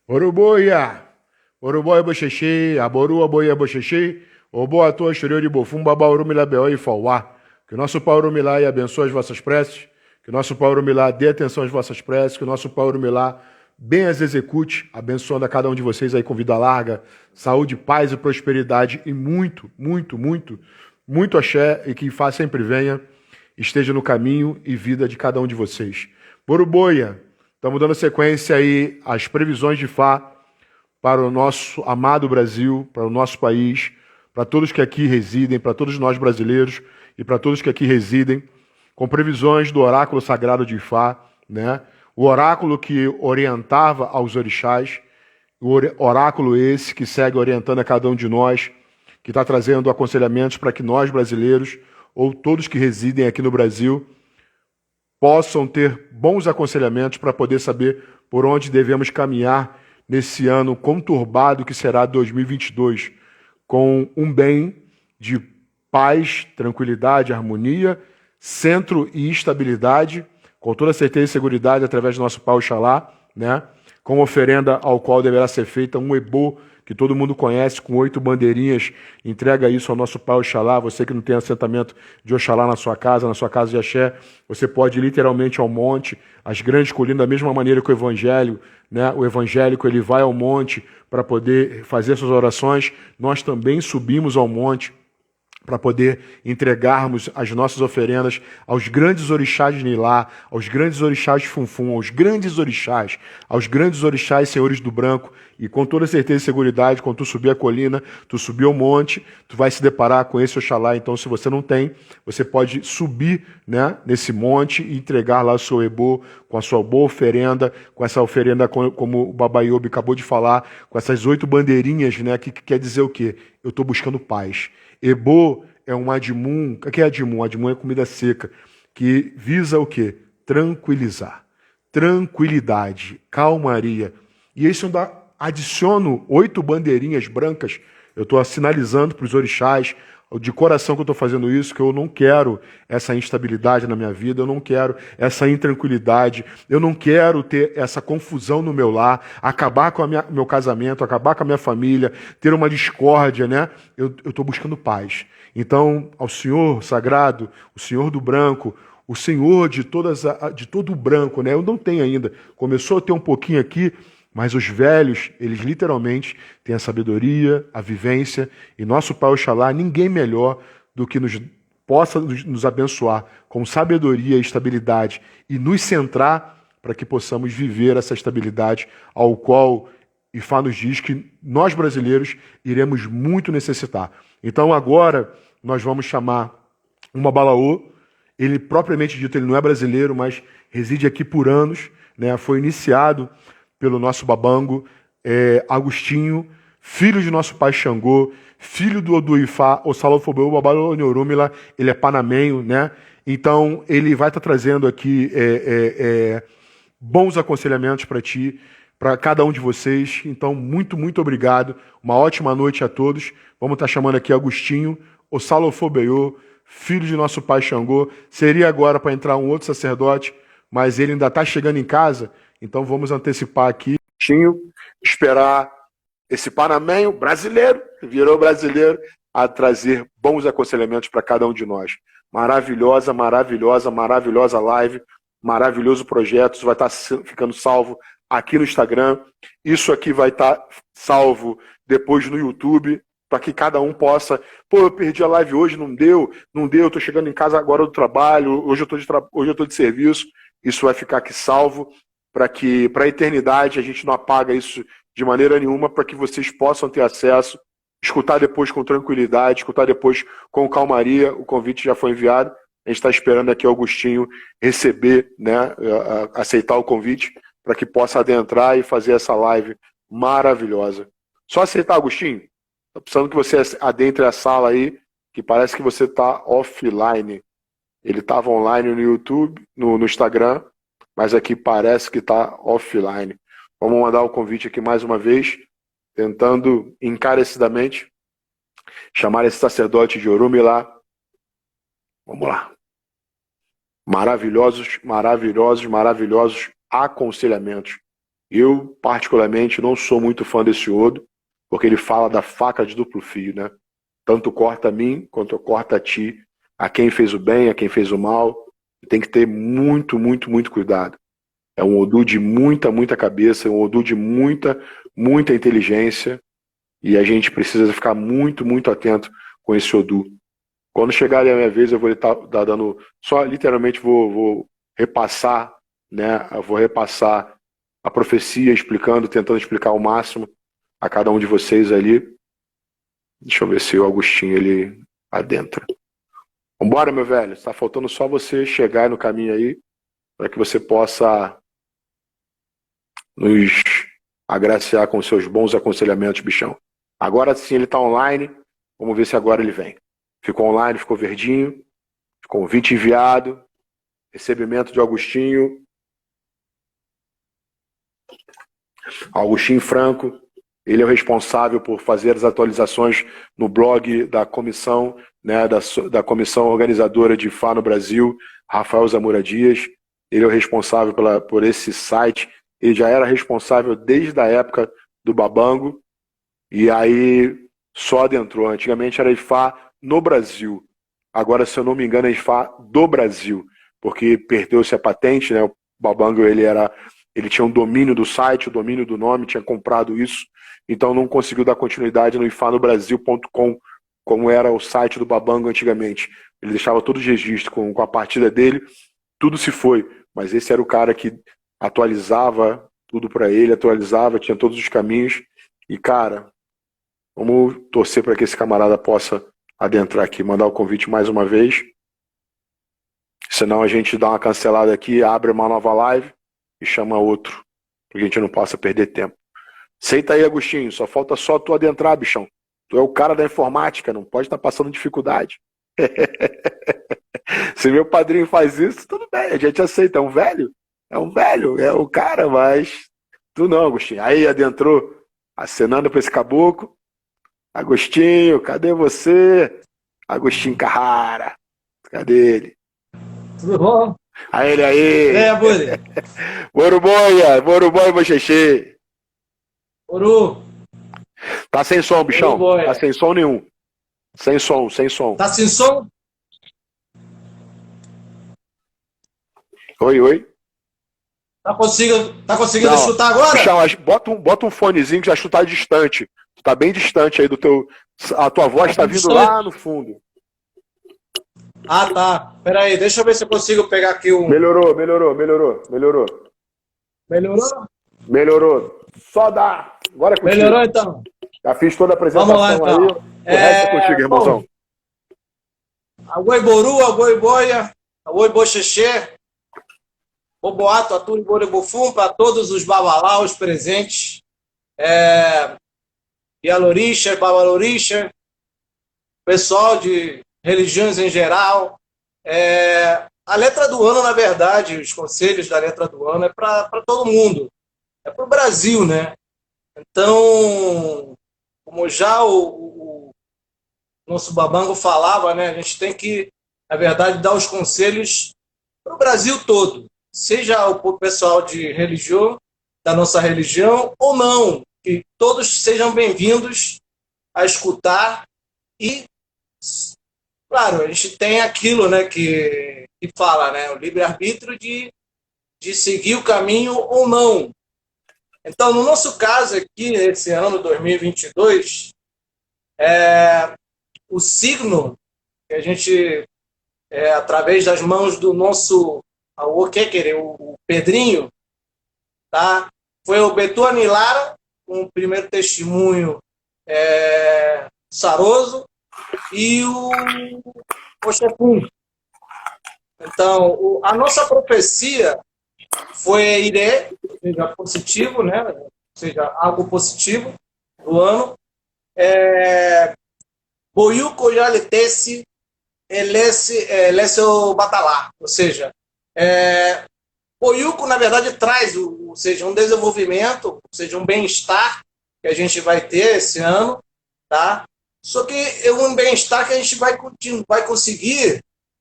Oruboia, Oruboia Bocheche, Aborua Boia Bocheche, Oboa Toa Xureu de Bofum, Babá Urumila Beó e Fauá. Que o nosso Pai Urumilá abençoe as vossas preces, que o nosso Pai Urumilá dê atenção às vossas preces, que o nosso Pai Urumilá bem as execute, abençoando a cada um de vocês aí com vida larga, saúde, paz e prosperidade e muito, muito, muito, muito axé e que Fá sempre venha, esteja no caminho e vida de cada um de vocês. Boruboia, estamos dando sequência aí às previsões de Fá para o nosso amado Brasil, para o nosso país, para todos que aqui residem, para todos nós brasileiros e para todos que aqui residem, com previsões do oráculo sagrado de Ifá, né? O oráculo que orientava aos orixás, o oráculo esse que segue orientando a cada um de nós, que está trazendo aconselhamentos para que nós brasileiros, ou todos que residem aqui no Brasil, possam ter bons aconselhamentos para poder saber por onde devemos caminhar nesse ano conturbado que será 2022, com um bem de paz, tranquilidade, harmonia, centro e estabilidade, com toda certeza e seguridade através do nosso Pai Oxalá, né? Com oferenda ao qual deverá ser feita um ebô que todo mundo conhece, com 8 bandeirinhas, entrega isso ao nosso Pai Oxalá. Você que não tem assentamento de Oxalá na sua casa de axé, você pode ir literalmente ao monte, as grandes colinas, da mesma maneira que o Evangelho, né? O evangélico ele vai ao monte para poder fazer suas orações, nós também subimos ao monte para poder entregarmos as nossas oferendas aos grandes orixás de Nilá, aos grandes orixás de Funfum, aos grandes orixás senhores do branco, e com toda certeza e seguridade, quando tu subir a colina, tu subir o monte, tu vai se deparar com esse Oxalá. Então, se você não tem, você pode subir, né, nesse monte e entregar lá o seu ebô, com a sua boa oferenda, com essa oferenda, como o Baba Yobi acabou de falar, com essas 8 bandeirinhas, né, que quer dizer o quê? Eu estou buscando paz. Ebô é um adimum. O que é adimum? Adimum é comida seca, que visa o quê? Tranquilizar. Tranquilidade, calmaria. E isso ainda adiciono 8 bandeirinhas brancas. Eu estou sinalizando para os orixás, de coração que eu estou fazendo isso, que eu não quero essa instabilidade na minha vida, eu não quero essa intranquilidade, eu não quero ter essa confusão no meu lar, acabar com meu casamento, acabar com a minha família, ter uma discórdia, né? Eu estou buscando paz. Então, ao Senhor sagrado, o Senhor do branco, o Senhor de todo o branco, né? Eu não tenho ainda, começou a ter um pouquinho aqui, mas os velhos, eles literalmente têm a sabedoria, a vivência, e nosso Pai Oxalá, ninguém melhor do que possa nos abençoar com sabedoria e estabilidade e nos centrar para que possamos viver essa estabilidade ao qual Ifá nos diz que nós brasileiros iremos muito necessitar. Então agora nós vamos chamar uma Balaô. Ele propriamente dito, ele não é brasileiro, mas reside aqui por anos, né? Foi iniciado pelo nosso babango, Agostinho, filho de nosso pai Xangô, filho do Oduifá, o Salofobeu, Babalo Neurúmila, ele é panamenho, né? Então, ele vai estar trazendo aqui bons aconselhamentos para ti, para cada um de vocês. Então, muito, muito obrigado. Uma ótima noite a todos. Vamos estar chamando aqui Agostinho, o Salofobeu, filho de nosso pai Xangô. Seria agora para entrar um outro sacerdote, mas ele ainda está chegando em casa. Então vamos antecipar aqui, esperar esse panamenho brasileiro, que virou brasileiro, a trazer bons aconselhamentos para cada um de nós. Maravilhosa, maravilhosa, maravilhosa live, maravilhoso projeto, isso vai estar ficando salvo aqui no Instagram, isso aqui vai estar salvo depois no YouTube, para que cada um possa, eu perdi a live hoje, não deu, estou chegando em casa agora do trabalho, hoje eu estou de serviço, isso vai ficar aqui salvo, para que para a eternidade a gente não apaga isso de maneira nenhuma, para que vocês possam ter acesso, escutar depois com tranquilidade, escutar depois com calmaria. O convite já foi enviado, a gente está esperando aqui o Agostinho receber, né, aceitar o convite, para que possa adentrar e fazer essa live maravilhosa. Só aceitar, Agostinho. Estou precisando que você adentre a sala aí, que parece que você está offline. Ele estava online no YouTube, no Instagram, mas aqui parece que está offline. Vamos mandar o convite aqui mais uma vez, tentando encarecidamente chamar esse sacerdote de Orumilá. Vamos lá. Maravilhosos, maravilhosos, maravilhosos aconselhamentos. Eu, particularmente, não sou muito fã desse Odo, porque ele fala da faca de duplo fio, né? Tanto corta a mim, quanto corta a ti, a quem fez o bem, a quem fez o mal. Tem que ter muito, muito, muito cuidado. É um Odu de muita, muita cabeça, é um Odu de muita, muita inteligência, e a gente precisa ficar muito, muito atento com esse Odu. Quando chegar ali a minha vez, eu vou estar dando, só literalmente vou repassar, né? Eu vou repassar a profecia, explicando, tentando explicar ao máximo a cada um de vocês ali. Deixa eu ver se o Augustinho ele adentra. Vambora, meu velho. Está faltando só você chegar no caminho aí, para que você possa nos agraciar com seus bons aconselhamentos, bichão. Agora sim ele está online. Vamos ver se agora ele vem. Ficou online, ficou verdinho. Convite enviado. Recebimento de Augustinho. Augustinho Franco. Ele é o responsável por fazer as atualizações no blog da comissão, né, da comissão organizadora de Fá no Brasil, Rafael Zamora Dias. Ele é o responsável por esse site. Ele já era responsável desde a época do Babango, e aí só adentrou. Antigamente era IFA no Brasil. Agora, se eu não me engano, é IFA do Brasil, porque perdeu-se a patente, né? O Babango ele tinha um domínio do site, o domínio do nome, tinha comprado isso, então não conseguiu dar continuidade no ifanobrasil.com, como era o site do Babango antigamente. Ele deixava todos os registros com a partida dele, tudo se foi, mas esse era o cara que atualizava tudo para ele, atualizava, tinha todos os caminhos. E, cara, vamos torcer para que esse camarada possa adentrar aqui, mandar o convite mais uma vez. Senão a gente dá uma cancelada aqui, abre uma nova live e chama outro, para que a gente não possa perder tempo. Aceita aí, Agostinho, só falta só tu adentrar, bichão. Tu é o cara da informática, não pode estar passando dificuldade. Se meu padrinho faz isso, tudo bem, a gente aceita. É um velho, é o cara, mas tu não, Agostinho. Aí adentrou, acenando para esse caboclo. Agostinho, cadê você? Agostinho Carrara, cadê ele? Tudo bom? Aí ele aí. É, Buri. Boruboia, Bochechê. Oru. Tá sem som, bichão. Boruboia. Tá sem som nenhum. Sem som. Tá sem som? Oi. Tá conseguindo Não, escutar agora? bichão, bota um fonezinho que já acho que tá distante. Tu tá bem distante aí do teu. A tua voz tá vindo distante. lá no fundo. Ah, tá. Pera aí, deixa eu ver se eu consigo pegar aqui um... Melhorou. Melhorou. Só dá. Agora é contigo. Melhorou, então? Já fiz toda a apresentação. Vamos lá, então. Aí. O resto é contigo, irmãozão. Agoi Boru, Agoi Boia, Agoi Bochechê, Boboato, Aturi, Borebofum, para todos os babalaus presentes. Yalorixer, Babalorixer, pessoal de religiões em geral. A letra do ano, na verdade, os conselhos da letra do ano é para todo mundo. É para o Brasil, né? Então, como já o nosso Babango falava, né? A gente tem que, na verdade, dar os conselhos para o Brasil todo. Seja o pessoal de religião, da nossa religião, ou não. Que todos sejam bem-vindos a escutar e, claro, a gente tem aquilo, né, que fala, né, o livre-arbítrio de seguir o caminho ou não. Então, no nosso caso aqui, esse ano 2022, o signo que a gente, através das mãos do nosso o Pedrinho, tá? Foi o Betuani Lara, com o primeiro testemunho Saroso, e o Oxefum. Então, a nossa profecia foi Iré, ou seja, positivo, né? Ou seja, algo positivo do ano. Boiuco Jaletesse Elessio Batalá, ou seja, Boiuco, na verdade, traz ou seja, um desenvolvimento, ou seja, um bem-estar que a gente vai ter esse ano, tá? Só que é um bem-estar que a gente vai conseguir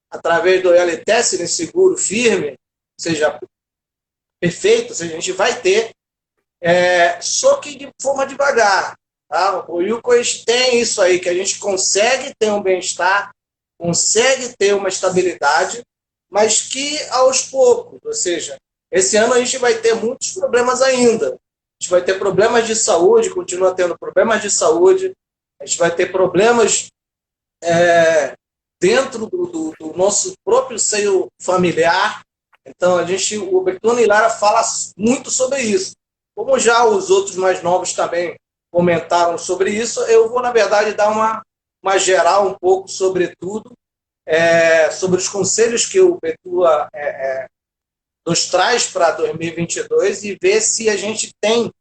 através do LTS, nesse seguro firme, ou seja, perfeito, ou seja, a gente vai ter, Só que de forma devagar. Tá? O Yukois tem isso aí, que a gente consegue ter um bem-estar, consegue ter uma estabilidade, mas que aos poucos, ou seja, esse ano a gente vai ter muitos problemas ainda. A gente vai ter problemas de saúde, continua tendo problemas de saúde, a gente vai ter problemas dentro do nosso próprio seio familiar. Então, o Bertone e Lara fala muito sobre isso. Como já os outros mais novos também comentaram sobre isso, eu vou, na verdade, dar uma geral um pouco sobre tudo, sobre os conselhos que o Betua nos traz para 2022 e ver se a gente tem,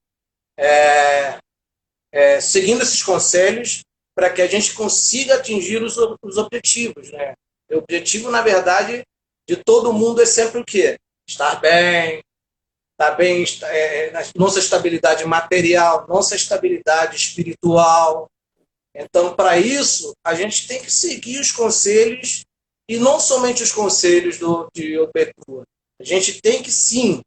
seguindo esses conselhos, para que a gente consiga atingir os objetivos. Né? O objetivo, na verdade, de todo mundo é sempre o quê? Estar bem, nossa estabilidade material, nossa estabilidade espiritual. Então, para isso, a gente tem que seguir os conselhos, e não somente os conselhos de Opetua. A gente tem que, sim,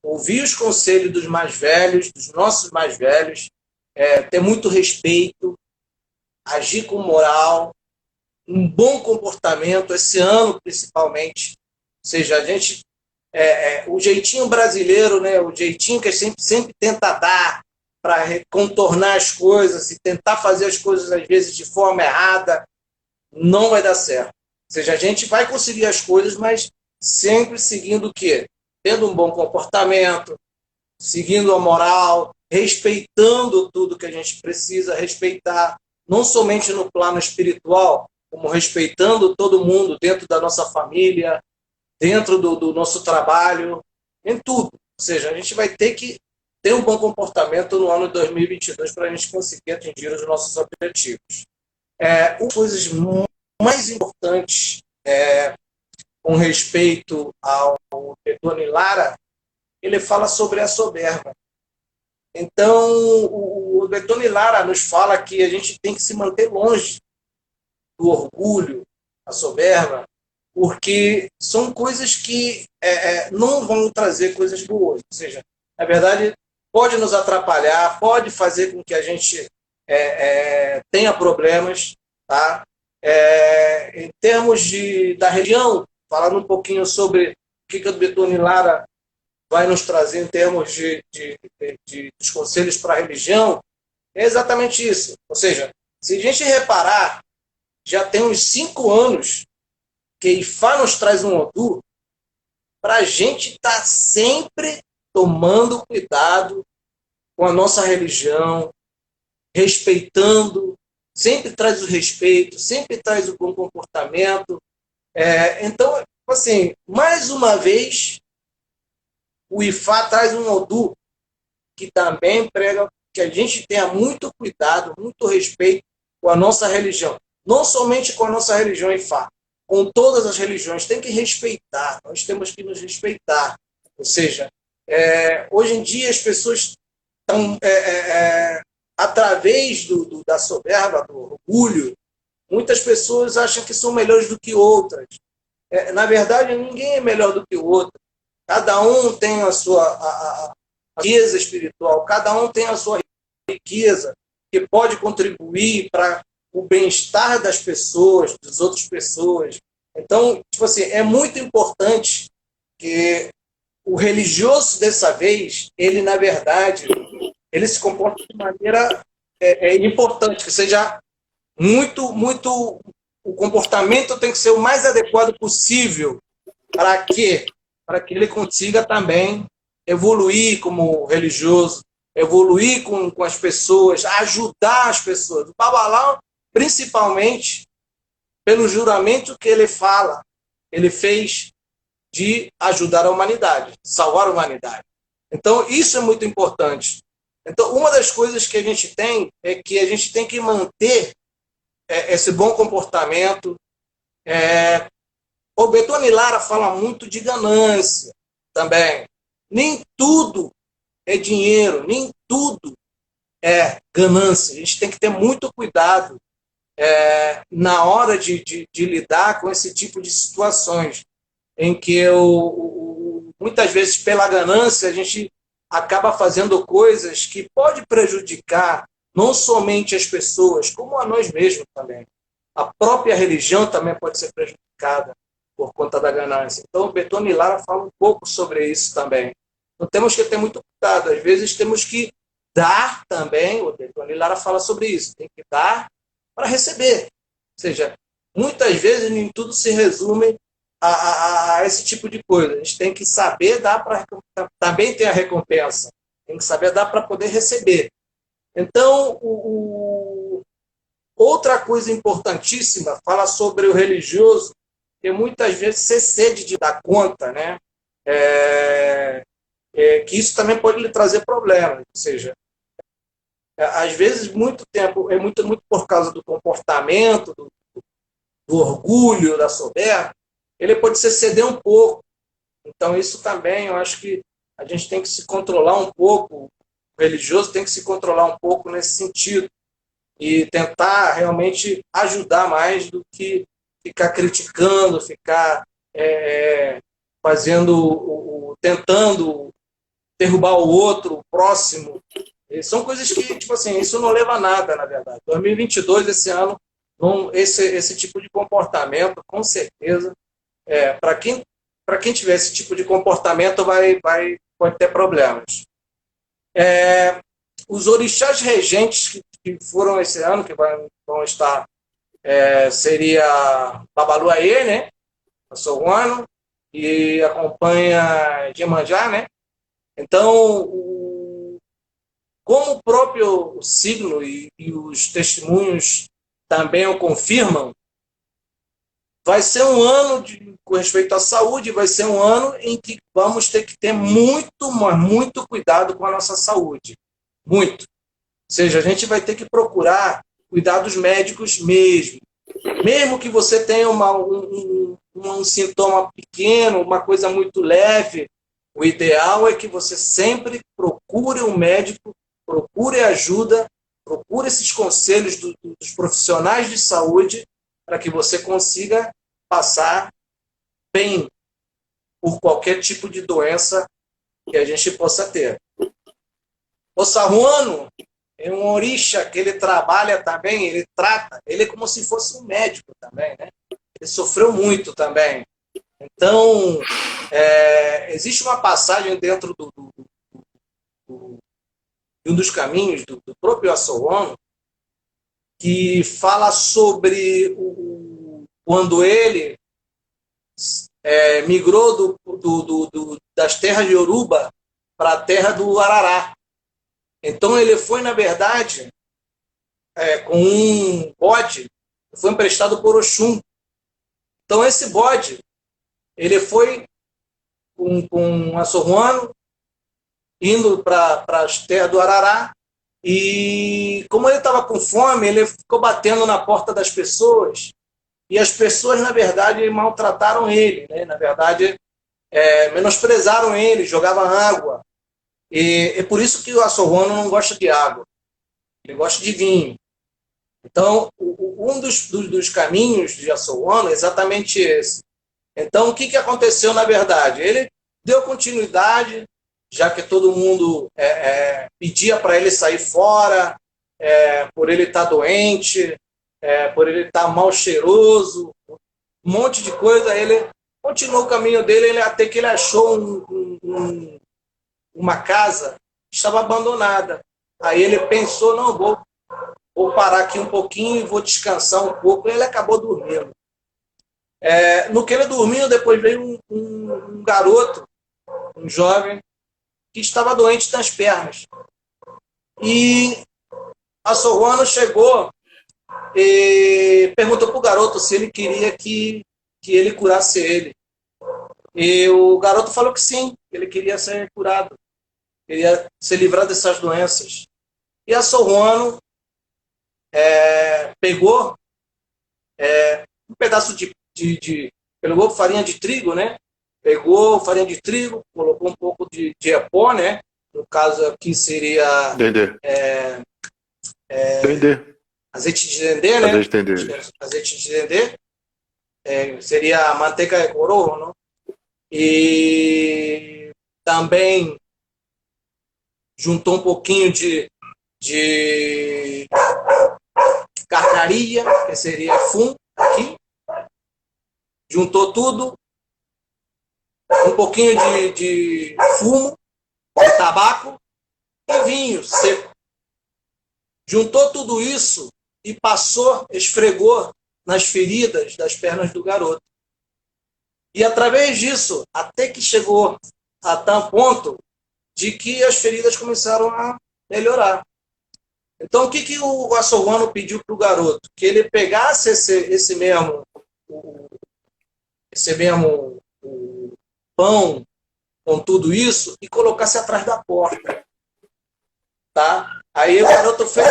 ouvir os conselhos dos mais velhos, dos nossos mais velhos, ter muito respeito, agir com moral, um bom comportamento, esse ano principalmente. Ou seja, a gente o jeitinho brasileiro, né, o jeitinho que a gente sempre tenta dar para contornar as coisas e tentar fazer as coisas, às vezes, de forma errada, não vai dar certo. Ou seja, a gente vai conseguir as coisas, mas sempre seguindo o quê? Tendo um bom comportamento, seguindo a moral, respeitando tudo que a gente precisa respeitar, não somente no plano espiritual, como respeitando todo mundo dentro da nossa família, dentro do nosso trabalho, em tudo. Ou seja, a gente vai ter que ter um bom comportamento no ano de 2022 para a gente conseguir atingir os nossos objetivos. Uma das coisas mais importantes com respeito ao Bertone Lara, ele fala sobre a soberba. Então, o Bertone Lara nos fala que a gente tem que se manter longe do orgulho, a soberba, porque são coisas que não vão trazer coisas boas. Ou seja, na verdade, pode nos atrapalhar, pode fazer com que a gente tenha problemas. Tá? Em termos da religião, falando um pouquinho sobre o que o Bertone Lara vai nos trazer em termos dos conselhos para a religião, é exatamente isso. Ou seja, se a gente reparar, já tem uns 5 anos que Ifá nos traz um Odu, para a gente estar sempre tomando cuidado com a nossa religião, respeitando, sempre traz o respeito, sempre traz o bom comportamento. Então, assim, mais uma vez, o Ifá traz um Odu que também prega que a gente tenha muito cuidado, muito respeito com a nossa religião. Não somente com a nossa religião Ifá, com todas as religiões, tem que respeitar, nós temos que nos respeitar. Ou seja, hoje em dia as pessoas estão, através da soberba, do orgulho, muitas pessoas acham que são melhores do que outras. Na verdade, ninguém é melhor do que o outro. Cada um tem a sua riqueza espiritual, cada um tem a sua riqueza que pode contribuir para o bem-estar das pessoas, das outras pessoas. Então, tipo assim, é muito importante que o religioso dessa vez, ele, na verdade, ele se comporta de maneira importante, que seja muito, muito... O comportamento tem que ser o mais adequado possível para que ele consiga também evoluir como religioso, evoluir com as pessoas, ajudar as pessoas. O Babalawo, principalmente, pelo juramento que ele fala, ele fez de ajudar a humanidade, salvar a humanidade. Então, isso é muito importante. Então, uma das coisas que a gente tem é que a gente tem que manter esse bom comportamento. O Bertone Lara fala muito de ganância também. Nem tudo é dinheiro, nem tudo é ganância. A gente tem que ter muito cuidado na hora de lidar com esse tipo de situações, em que muitas vezes, pela ganância, a gente acaba fazendo coisas que pode prejudicar não somente as pessoas, como a nós mesmos também. A própria religião também pode ser prejudicada por conta da ganância. Então, o Betônio Lara fala um pouco sobre isso também. Então, temos que ter muito cuidado. Às vezes, temos que dar também, o Betônio Lara fala sobre isso, tem que dar para receber. Ou seja, muitas vezes, nem tudo se resume a esse tipo de coisa. A gente tem que saber dar para... Também tem a recompensa. Tem que saber dar para poder receber. Então, outra coisa importantíssima, fala sobre o religioso, que muitas vezes se excede de dar conta, né? Que isso também pode lhe trazer problemas. Ou seja, às vezes, muito tempo, é muito por causa do comportamento, do orgulho, da soberba, ele pode se exceder um pouco. Então, isso também, eu acho que a gente tem que se controlar um pouco, o religioso tem que se controlar um pouco nesse sentido, e tentar realmente ajudar mais do que ficar criticando, ficar tentando derrubar o outro, o próximo. E são coisas que, tipo assim, isso não leva a nada, na verdade. 2022, esse ano, esse tipo de comportamento, com certeza, para quem tiver esse tipo de comportamento, pode ter problemas. Os orixás regentes que foram esse ano, que vão estar, seria Babaluaê, né? Assoguano, e acompanha Iemanjá, né? Então, como o próprio signo e os testemunhos também o confirmam, vai ser um ano, com respeito à saúde, vai ser um ano em que vamos ter que ter muito, mas muito cuidado com a nossa saúde. Muito. Ou seja, a gente vai ter que procurar cuidados médicos mesmo. Mesmo que você tenha um sintoma pequeno, uma coisa muito leve, o ideal é que você sempre procure um médico, procure ajuda, procure esses conselhos dos profissionais de saúde para que você consiga passar bem por qualquer tipo de doença que a gente possa ter. O Sarruano é um orixá que ele trabalha também, ele trata, ele é como se fosse um médico também, né? Ele sofreu muito também. Então, existe uma passagem dentro de um dos caminhos do próprio Assoano que fala sobre quando ele migrou das terras de Yoruba para a terra do Arará. Então ele foi, na verdade, com um bode, foi emprestado por Oxum. Então esse bode, ele foi com um Assoruano, indo para as terras do Arará, e como ele estava com fome, ele ficou batendo na porta das pessoas, e as pessoas, na verdade, maltrataram ele, né? Na verdade, menosprezaram ele, jogavam água. E é por isso que o Assoruano não gosta de água, ele gosta de vinho. Então, um dos caminhos de Assoruano é exatamente esse. Então, o que aconteceu, na verdade? Ele deu continuidade, já que todo mundo pedia para ele sair fora, por ele estar doente, por ele estar mal cheiroso, um monte de coisa. Ele continuou o caminho dele, até que ele achou uma casa que estava abandonada. Aí ele pensou, não, vou parar aqui um pouquinho e vou descansar um pouco. E ele acabou dormindo. No que ele dormiu, depois veio um garoto, um jovem, que estava doente nas pernas. E Assoruano chegou e perguntou para o garoto se ele queria que ele curasse ele. E o garoto falou que sim, ele queria ser curado, queria se livrar dessas doenças. E Assoruano pegou um pedaço pegou farinha de trigo, né? Pegou farinha de trigo, colocou um pouco de epó, né? No caso aqui seria Dendê. Dendê. Azeite de dendê, né? Azeite de dendê. Azeite de dendê. Seria manteiga de corojo, não? E também juntou um pouquinho de carcaria, que seria fum, aqui, juntou tudo, um pouquinho de fumo, de tabaco e vinho seco. Juntou tudo isso e passou, esfregou nas feridas das pernas do garoto. E através disso, até que chegou a tal ponto de que as feridas começaram a melhorar. Então, o que o açouguano pediu para o garoto? Que ele pegasse esse mesmo o pão com tudo isso e colocasse atrás da porta. Tá? Aí o garoto fez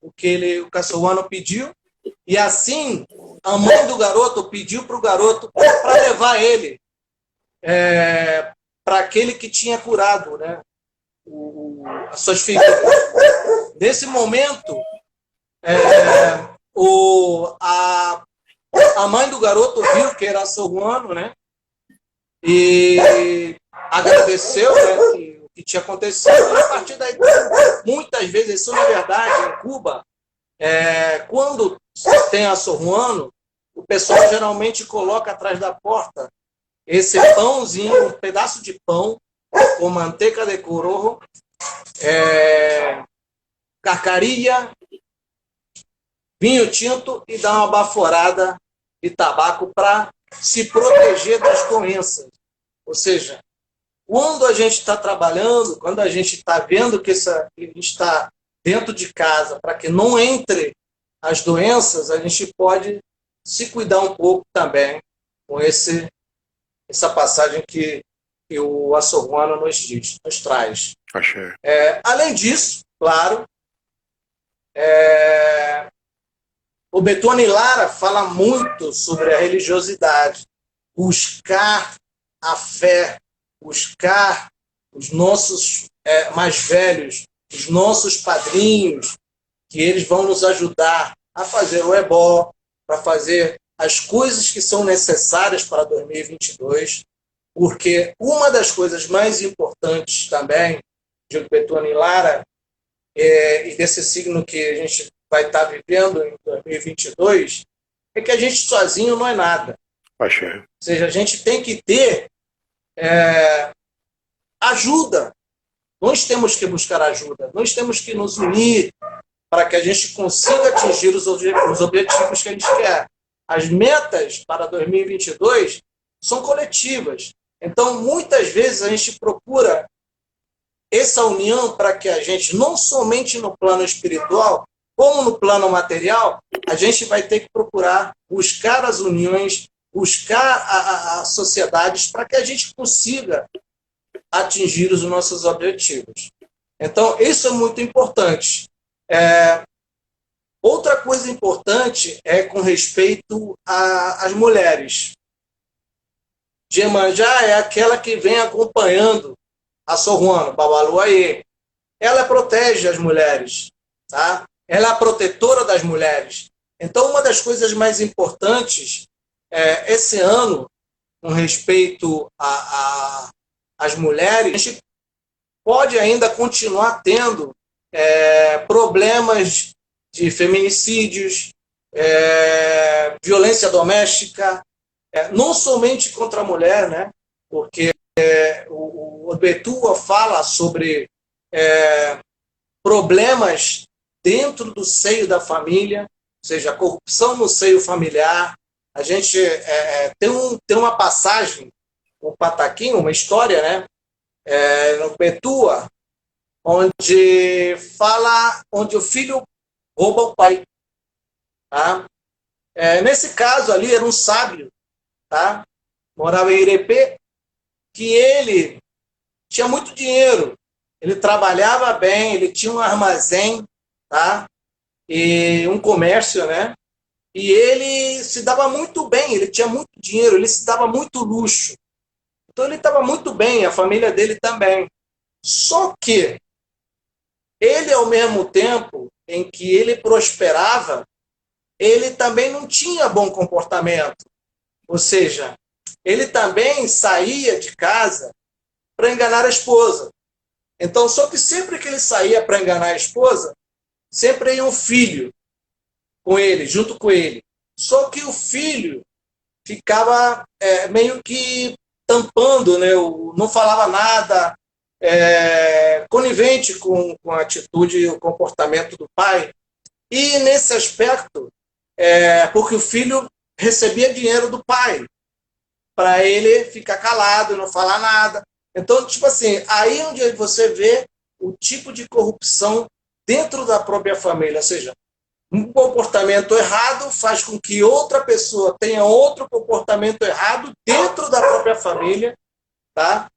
o que o açouguano pediu, e assim a mãe do garoto pediu para o garoto para levar ele para aquele que tinha curado, né, as suas feridas. Nesse momento, a mãe do garoto viu que era açouguano, né, e agradeceu, né, o que tinha acontecido. E a partir daí, muitas vezes, isso na verdade, em Cuba, quando tem açouguano, o pessoal geralmente coloca atrás da porta esse pãozinho, um pedaço de pão com manteiga de corojo, carcaria, vinho tinto e dá uma baforada de tabaco para se proteger das doenças. Ou seja, quando a gente está trabalhando, quando a gente está vendo que a gente está dentro de casa para que não entre as doenças, a gente pode se cuidar um pouco também com essa passagem que o açouguano nos traz. Axé. Além disso, claro, o Betone Lara fala muito sobre a religiosidade, buscar a fé, buscar os nossos mais velhos, os nossos padrinhos, que eles vão nos ajudar a fazer o ebó, para fazer as coisas que são necessárias para 2022, porque uma das coisas mais importantes também de Betone Lara e desse signo que a gente vai estar vivendo em 2022 é que a gente sozinho não é nada. Axé. Ou seja, a gente tem que ter ajuda. Nós temos que buscar ajuda. Nós temos que nos unir para que a gente consiga atingir os objetivos que a gente quer. As metas para 2022 são coletivas. Então, muitas vezes, a gente procura essa união para que a gente, não somente no plano espiritual, como no plano material, a gente vai ter que procurar buscar as uniões, buscar as sociedades para que a gente consiga atingir os nossos objetivos. Então, isso é muito importante. Outra coisa importante é com respeito às mulheres. Iemanjá é aquela que vem acompanhando a Sorruano, Babaluaê. Ela protege as mulheres, tá? Ela é a protetora das mulheres. Então, uma das coisas mais importantes esse ano, com respeito às mulheres, a gente pode ainda continuar tendo problemas de feminicídios, violência doméstica, não somente contra a mulher, né? Porque o Obetua fala sobre problemas dentro do seio da família, ou seja, a corrupção no seio familiar. A gente tem uma passagem, um pataquinho, uma história, né? No Betua, onde o filho rouba o pai. Tá? Nesse caso ali, era um sábio, tá? Morava em Irepê, que ele tinha muito dinheiro, ele trabalhava bem, ele tinha um armazém, tá? E um comércio, né? E ele se dava muito bem, ele tinha muito dinheiro, ele se dava muito luxo. Então ele estava muito bem, a família dele também. Só que ele, ao mesmo tempo em que ele prosperava, ele também não tinha bom comportamento. Ou seja, ele também saía de casa para enganar a esposa. Então, só que sempre que ele saía para enganar a esposa, sempre ia um filho com ele, junto com ele. Só que o filho ficava meio que tampando, né? Não falava nada, conivente com a atitude e o comportamento do pai. E nesse aspecto, porque o filho recebia dinheiro do pai, para ele ficar calado, não falar nada. Então, tipo assim, aí onde você vê o tipo de corrupção dentro da própria família, ou seja, um comportamento errado faz com que outra pessoa tenha outro comportamento errado dentro da própria família, tá?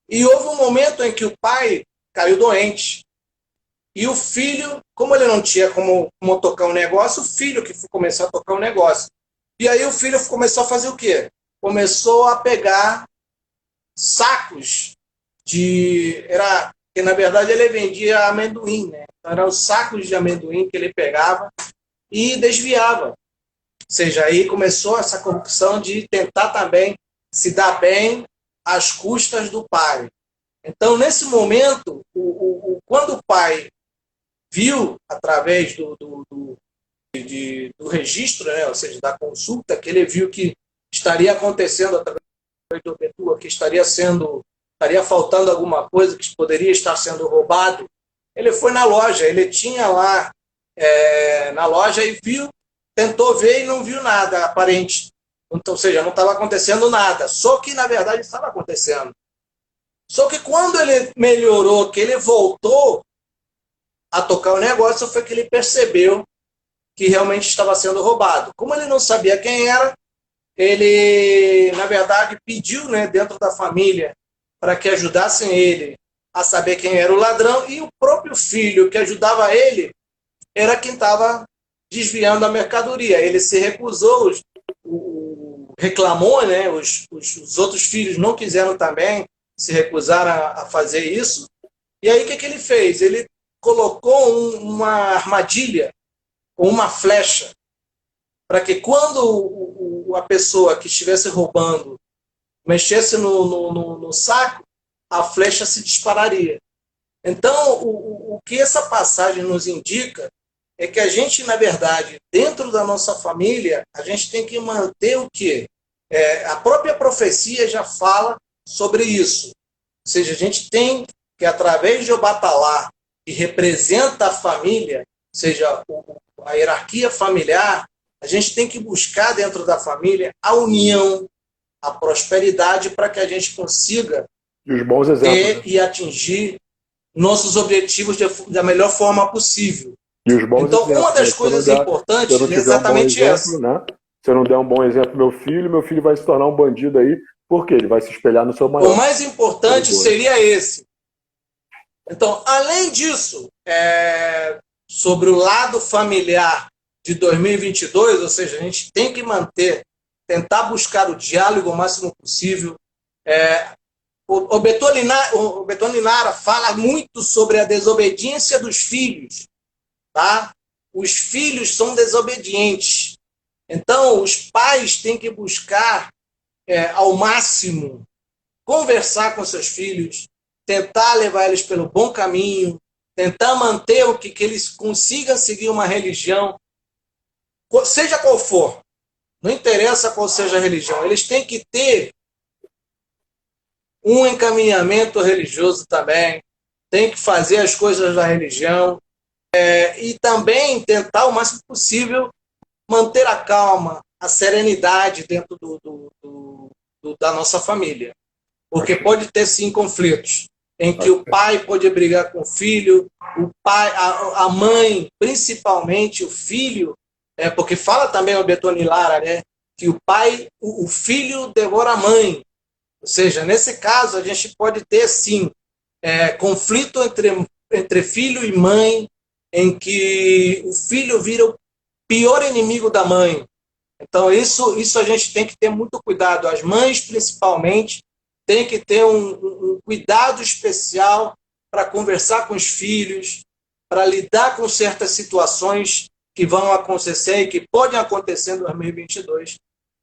E houve um momento em que o pai caiu doente. E o filho, como ele não tinha como tocar um negócio, o filho que começou a tocar um negócio. E aí o filho começou a fazer o quê? Começou a pegar sacos que na verdade ele vendia amendoim, né? Então eram os sacos de amendoim que ele pegava e desviava. Ou seja, aí começou essa corrupção de tentar também se dar bem às custas do pai. Então, nesse momento, quando o pai viu, através do registro, né, ou seja, da consulta, que ele viu que estaria acontecendo através do Obetua, que estaria faltando alguma coisa, que poderia estar sendo roubado, ele foi na loja, ele tinha lá na loja e viu, tentou ver e não viu nada aparente. Então, ou seja, não estava acontecendo nada. Só que, na verdade, estava acontecendo. Só que quando ele melhorou, que ele voltou a tocar o negócio, foi que ele percebeu que realmente estava sendo roubado. Como ele não sabia quem era, ele, na verdade, pediu, né, dentro da família para que ajudassem ele a saber quem era o ladrão, e o próprio filho que ajudava ele era quem estava desviando a mercadoria. Ele se recusou, reclamou, né, os outros filhos não quiseram também, se recusaram a fazer isso. E aí o que ele fez? Ele colocou uma armadilha com uma flecha para que quando a pessoa que estivesse roubando mexesse no saco, a flecha se dispararia. Então, o que essa passagem nos indica é que a gente, na verdade, dentro da nossa família, a gente tem que manter o quê? A própria profecia já fala sobre isso. Ou seja, a gente tem que, através de Obatalá, que representa a família, ou seja, a hierarquia familiar, a gente tem que buscar dentro da família a união, a prosperidade, para que a gente consiga E os bons exemplos, né? e atingir nossos objetivos da melhor forma possível. E os bons Então, exemplos, uma das né? coisas Se eu importantes não é tiver um bom exatamente exemplo, essa. né? Se eu não der um bom exemplo meu filho vai se tornar um bandido aí, porque ele vai se espelhar no seu maior. O mais importante seria esse. Então, além disso, sobre o lado familiar de 2022, ou seja, a gente tem que tentar buscar o diálogo o máximo possível. O Betoninara fala muito sobre a desobediência dos filhos. Tá? Os filhos são desobedientes. Então, os pais têm que buscar, ao máximo, conversar com seus filhos, tentar levar eles pelo bom caminho, tentar manter o que eles consigam seguir uma religião, seja qual for. Não interessa qual seja a religião. Eles têm que ter um encaminhamento religioso também, tem que fazer as coisas da religião, e também tentar o máximo possível manter a calma, a serenidade dentro da nossa família. Porque pode ter, sim, conflitos, em que o pai pode brigar com o filho, a mãe, principalmente o filho, porque fala também o Betonilara, né, que o filho devora a mãe. Ou seja, nesse caso, a gente pode ter, sim, conflito entre filho e mãe, em que o filho vira o pior inimigo da mãe. Então, isso a gente tem que ter muito cuidado. As mães, principalmente, têm que ter um cuidado especial para conversar com os filhos, para lidar com certas situações que vão acontecer e que podem acontecer em 2022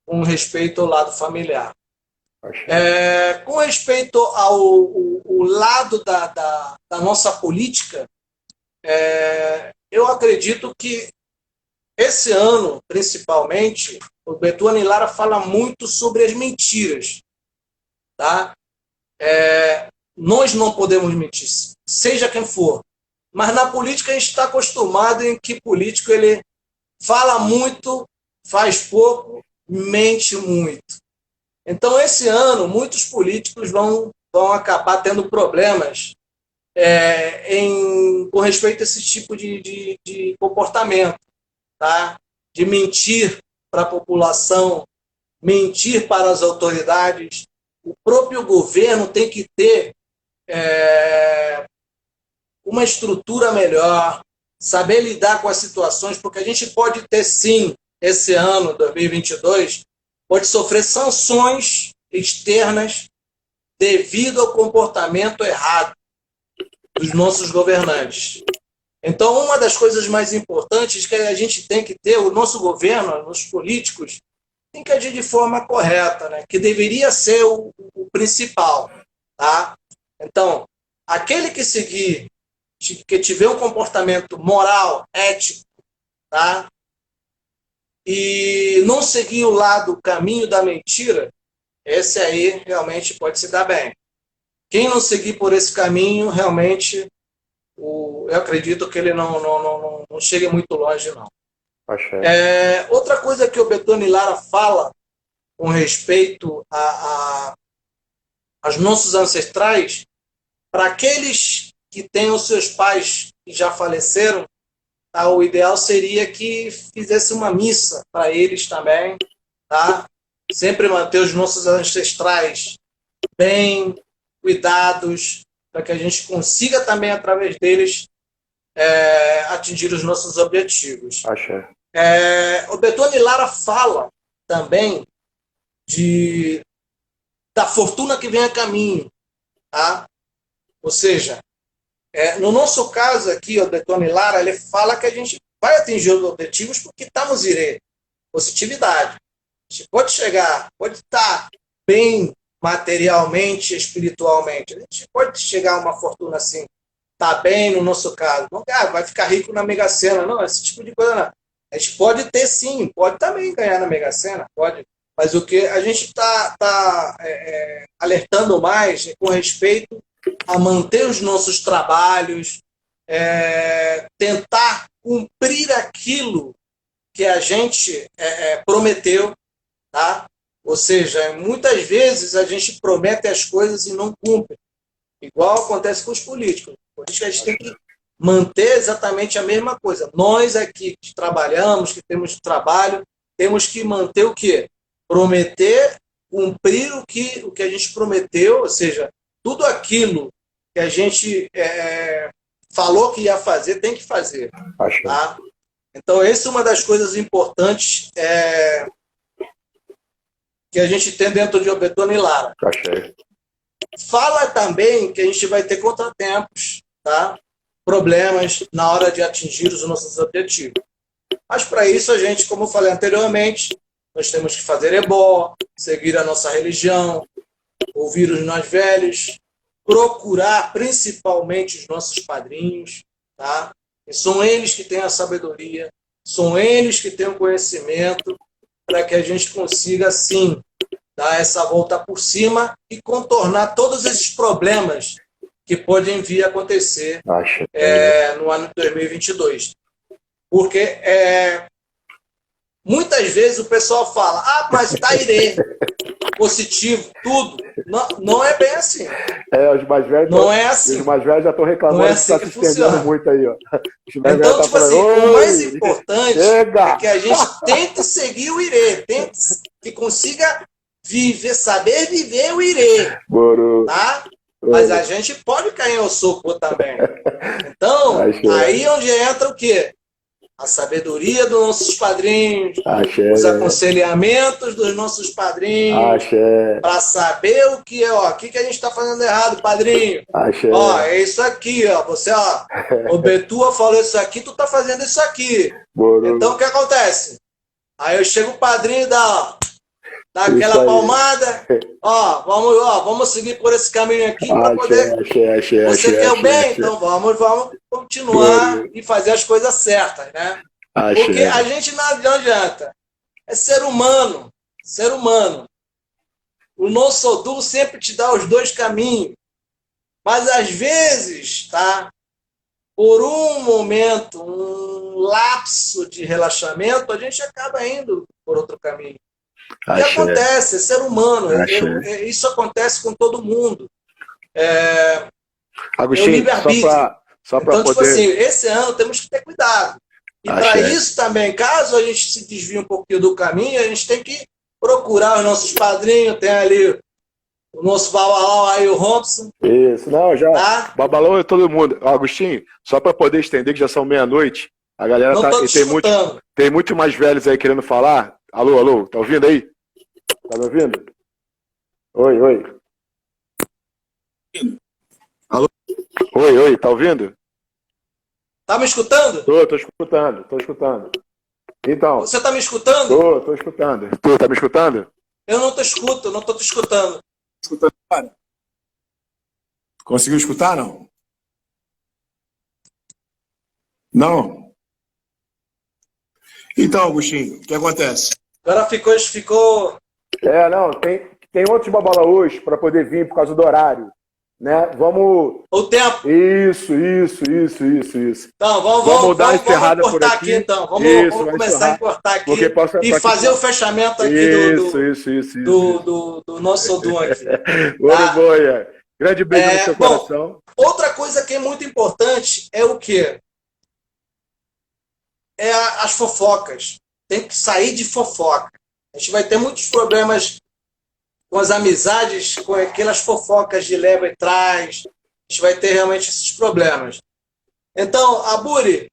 com respeito ao lado familiar. Com respeito ao o lado da nossa política, eu acredito que esse ano, principalmente, o Betuano e Lara fala muito sobre as mentiras. Tá? Nós não podemos mentir, seja quem for. Mas na política a gente está acostumado em que político ele fala muito, faz pouco, mente muito. Então, esse ano, muitos políticos vão acabar tendo problemas com respeito a esse tipo de comportamento, tá? De mentir para a população, mentir para as autoridades. O próprio governo tem que ter uma estrutura melhor, saber lidar com as situações, porque a gente pode ter, sim, esse ano, 2022, pode sofrer sanções externas devido ao comportamento errado dos nossos governantes. Então, uma das coisas mais importantes que a gente tem que ter, o nosso governo, os políticos, tem que agir de forma correta, né? Que deveria ser o principal. Tá? Então, aquele que tiver um comportamento moral, ético, tá? E não seguir o caminho da mentira, esse aí realmente pode se dar bem. Quem não seguir por esse caminho, realmente, eu acredito que ele não chegue muito longe, não. Outra coisa que o Betuano e Lara fala com respeito aos nossos ancestrais, para aqueles que têm os seus pais que já faleceram, tá? O ideal seria que fizesse uma missa para eles também, tá? Sempre manter os nossos ancestrais bem cuidados, para que a gente consiga também, através deles, atingir os nossos objetivos. O Betuano e Lara fala também da fortuna que vem a caminho. Tá? Ou seja, no nosso caso aqui, o Betuano e Lara, ele fala que a gente vai atingir os objetivos porque estamos positividade. A gente pode chegar, pode estar bem materialmente, espiritualmente. A gente pode chegar a uma fortuna assim, tá bem no nosso caso. Não, vai ficar rico na Mega Sena. Não, esse tipo de coisa não. A gente pode ter sim, pode também ganhar na Mega Sena, pode. Mas o que a gente está alertando mais é com respeito a manter os nossos trabalhos, tentar cumprir aquilo que a gente prometeu, tá? Ou seja, muitas vezes a gente promete as coisas e não cumpre. Igual acontece com os políticos. Por isso que a gente tem que manter exatamente a mesma coisa. Nós aqui que trabalhamos, que temos trabalho, temos que manter o quê? Prometer, cumprir o que a gente prometeu, ou seja, tudo aquilo que a gente falou que ia fazer, tem que fazer. Tá? Então, essa é uma das coisas importantes que a gente tem dentro de Betuano e Lara. Fala também que a gente vai ter contratempos, tá? Problemas na hora de atingir os nossos objetivos. Mas para isso a gente, como eu falei anteriormente, nós temos que fazer ebó, seguir a nossa religião, ouvir os mais velhos, procurar principalmente os nossos padrinhos, tá? E são eles que têm a sabedoria, são eles que têm o conhecimento para que a gente consiga, sim, dar essa volta por cima e contornar todos esses problemas que podem vir a acontecer no ano de 2022. Porque muitas vezes o pessoal fala, mas está positivo, tudo. Não é bem assim. Os mais velhos não é assim. Os mais velhos já estão reclamando que está se estendendo muito aí. Ó. Então, tipo assim, o mais importante é que a gente tente seguir o irê, tente que consiga saber viver o irê. Tá? Mas a gente pode cair ao soco também. Então, aí onde entra o quê? A sabedoria dos nossos padrinhos, os aconselhamentos dos nossos padrinhos, para saber o que o que a gente está fazendo errado, padrinho. É isso aqui, você, o Betua falou isso aqui, tu tá fazendo isso aqui. Então, o que acontece? Aí eu chego o padrinho e dá, Dá Isso aquela aí. palmada. Vamos seguir por esse caminho aqui para poder. Você quer o bem? Então vamos continuar e fazer as coisas certas, né? Porque a gente não adianta. É ser humano. Ser humano. O nosso Odum sempre te dá os dois caminhos. Mas às vezes, tá? Por um momento, um lapso de relaxamento, a gente acaba indo por outro caminho. E acontece, é ser humano. Isso acontece com todo mundo. Agostinho, é o livre-arbítrio. só para Então, poder... tipo assim, esse ano temos que ter cuidado. E para isso também, caso a gente se desvie um pouquinho do caminho, a gente tem que procurar os nossos padrinhos, tem ali o nosso babalão aí, o Robson. Isso, não, já. Tá? Babalão é todo mundo. Agostinho, só para poder estender, que já são meia-noite, a galera não tá. Tô te tem muito mais velhos aí querendo falar. Alô, alô, tá ouvindo aí? Tá me ouvindo? Oi, oi. Alô? Oi, tá ouvindo? Tá me escutando? Tô escutando. Então. Você tá me escutando? Tô escutando. Tu tá me escutando? Eu não te escutando. Escutando, cara? Conseguiu escutar, não? Não? Então, Agostinho, o que acontece? Agora ficou... Não, tem outros babalaús para poder vir por causa do horário, né? Vamos... O tempo. Isso. Então, vamos dar uma encerrada por aqui, então. Vamos começar a importar aqui e fazer o fechamento aqui do nosso Odum aqui. Uruboia. Grande beijo no seu coração. Outra coisa que é muito importante é o quê? É as fofocas. Tem que sair de fofoca. A gente vai ter muitos problemas com as amizades, com aquelas fofocas de leva e trás. A gente vai ter realmente esses problemas. Então, Aburi,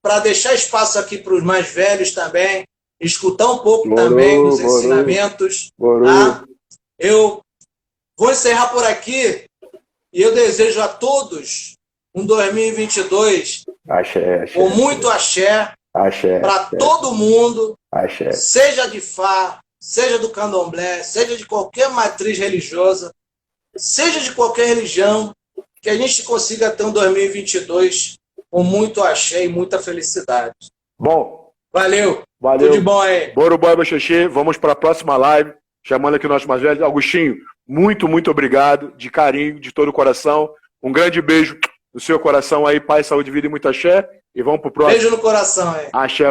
para deixar espaço aqui para os mais velhos também, escutar um pouco também os ensinamentos. Tá? Eu vou encerrar por aqui e eu desejo a todos um 2022 com muito axé para todo mundo, seja de Fá, seja do candomblé, seja de qualquer matriz religiosa, seja de qualquer religião, que a gente consiga ter um 2022 com muito axé e muita felicidade. Bom. Valeu. Tudo de bom aí. Boroboy Boxexê, vamos para a próxima live, chamando aqui o nosso mais velho. Agostinho, muito obrigado, de carinho, de todo o coração. Um grande beijo no seu coração aí, paz, saúde, vida e muito axé. E vamos pro próximo. Beijo no coração aí. Axé.